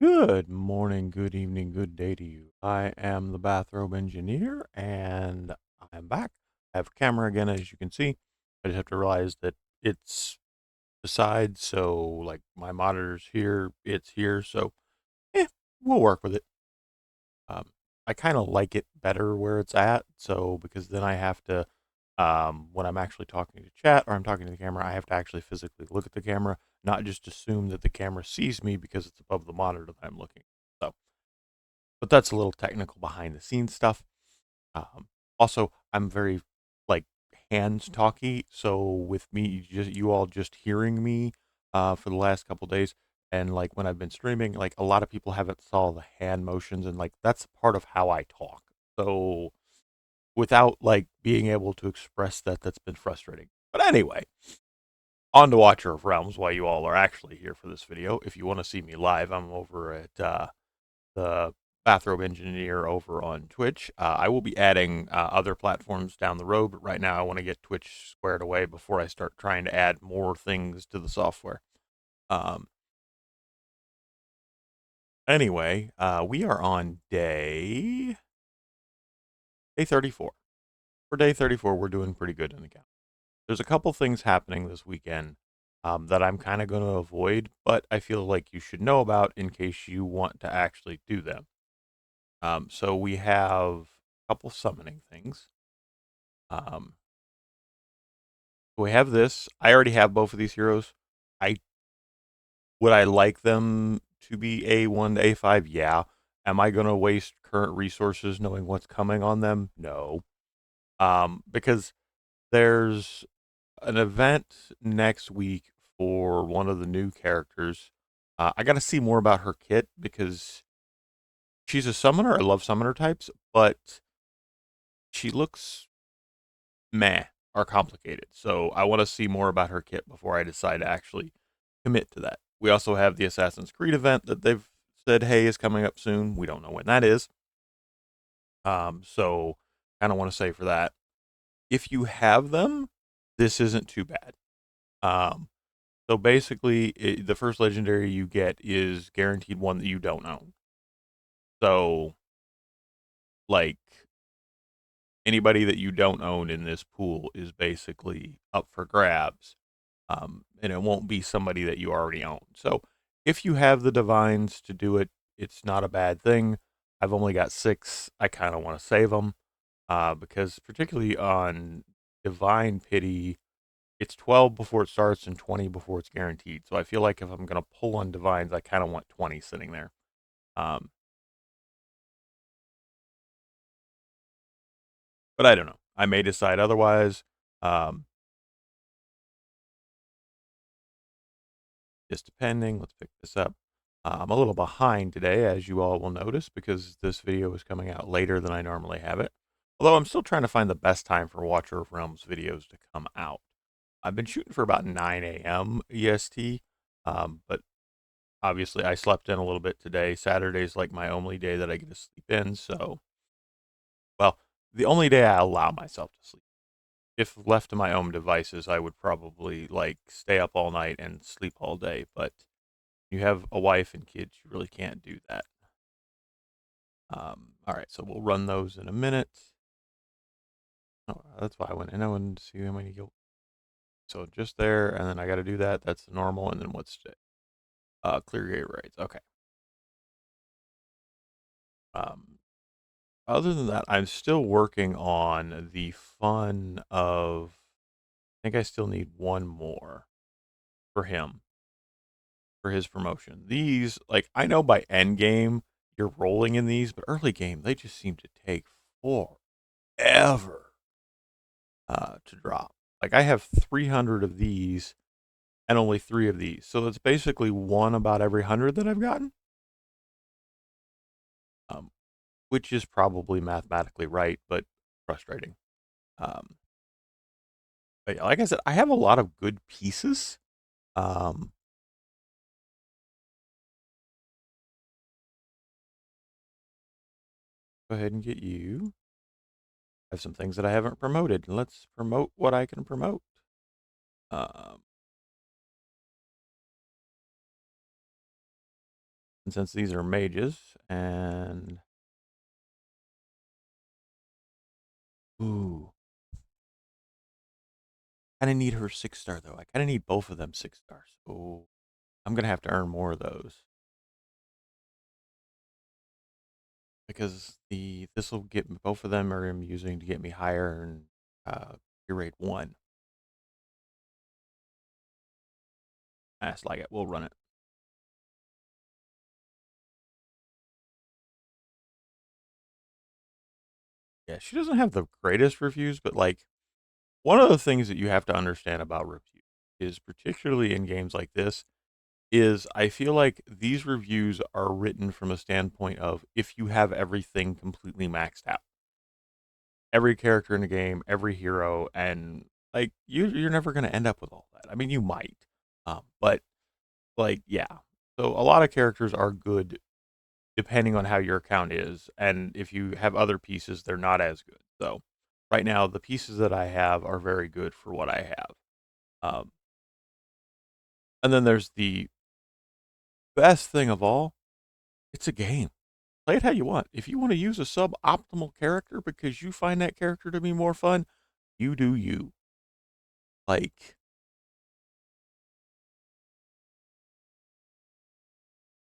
Good morning, good evening, good day to you. I am the bathrobe engineer and I'm back. I have a camera again, as you can see. I just have to realize that it's beside, so like my monitor's here, it's here, so eh, we'll work with it. Um, I kind of like it better where it's at, so because then I have to, when I'm actually talking to chat or I'm talking to the camera, I have to actually physically look at the camera, not just assume that the camera sees me because it's above the monitor that I'm looking at. So, but that's a little technical behind the scenes stuff. Also, I'm very like hands talky, so with me, just you all just hearing me for the last couple days, and like when I've been streaming, like a lot of people haven't saw the hand motions, and like that's part of how I talk. So without like being able to express that, that's been frustrating. But anyway, on to Watcher of Realms. While you all are actually here for this video, if you want to see me live, I'm over at the bathrobe engineer over on Twitch. I will be adding other platforms down the road, but right now I want to get Twitch squared away before I start trying to add more things to the software. Um, anyway, we are on day 34. For day 34, we're doing pretty good in the count. There's a couple things happening this weekend that I'm kind of going to avoid, but I feel like you should know about in case you want to actually do them. So we have a couple summoning things. Um, we have this. I already have both of these heroes. I would I like them to be A1 to A5? Yeah. Am I going to waste current resources knowing what's coming on them? No. Because there's an event next week for one of the new characters. I got to see more about her kit because she's a summoner. I love summoner types, but she looks meh or complicated. So I want to see more about her kit before I decide to actually commit to that. We also have the Assassin's Creed event that they've said, hey, is coming up soon. We don't know when that is. So kind of want to say for that. If you have them, this isn't too bad. Um, so basically, the first legendary you get is guaranteed one that you don't own. So, like, anybody that you don't own in this pool is basically up for grabs. And it won't be somebody that you already own. So if you have the divines to do it, it's not a bad thing. I've only got 6. I kind of want to save them because particularly on divine pity, it's 12 before it starts and 20 before it's guaranteed. So I feel like if I'm going to pull on divines, I kind of want 20 sitting there. Um, but I don't know. I may decide otherwise. Um, just depending. Let's pick this up. I'm a little behind today, as you all will notice, because this video is coming out later than I normally have it. Although I'm still trying to find the best time for Watcher of Realms videos to come out. I've been shooting for about 9 a.m. EST, but obviously I slept in a little bit today. Saturday's like my only day that I get to sleep in, so, well, the only day I allow myself to sleep. If left to my own devices, I would probably like stay up all night and sleep all day, but you have a wife and kids, you really can't do that. All right, so we'll run those in a minute. Oh, that's why I went in. I wanted to see how many go. So just there, and then I got to do that. That's normal, and then what's clear gate rates? Okay. Um, other than that, I'm still working on the fun of. I think I still need one more for him for his promotion. These, like, I know by end game you're rolling in these, but early game they just seem to take forever to drop. Like I have 300 of these and only 3 of these, so that's basically one about every 100 that I've gotten, um, which is probably mathematically right, but frustrating. Um, but yeah, like I said, I have a lot of good pieces. Um, go ahead and get you. I have some things that I haven't promoted, and let's promote what I can promote. Um, And since these are mages, and ooh, kind of need her 6-star though. I kind of need both of them 6-stars. Oh, I'm gonna have to earn more of those because the this will get both of them are I'm using to get me higher in gear rate 1. That's like it. We'll run it. Yeah, she doesn't have the greatest reviews, but like one of the things that you have to understand about reviews is particularly in games like this is I feel like these reviews are written from a standpoint of if you have everything completely maxed out. Every character in the game, every hero, and like you're never going to end up with all that. I mean, you might, but like yeah. So a lot of characters are good depending on how your account is, and if you have other pieces, they're not as good. So right now, the pieces that I have are very good for what I have. Um, and then there's the best thing of all, it's a game. Play it how you want. If you want to use a suboptimal character because you find that character to be more fun, you do you. Like,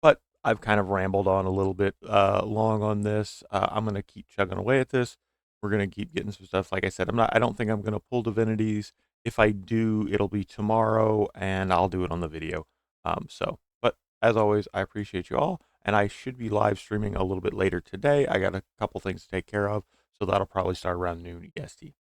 but I've kind of rambled on a little bit long on this. I'm gonna keep chugging away at this. We're gonna keep getting some stuff. Like I said, I'm not. I don't think I'm gonna pull divinities. If I do, it'll be tomorrow, and I'll do it on the video. But as always, I appreciate you all, and I should be live streaming a little bit later today. I got a couple things to take care of, so that'll probably start around noon EST.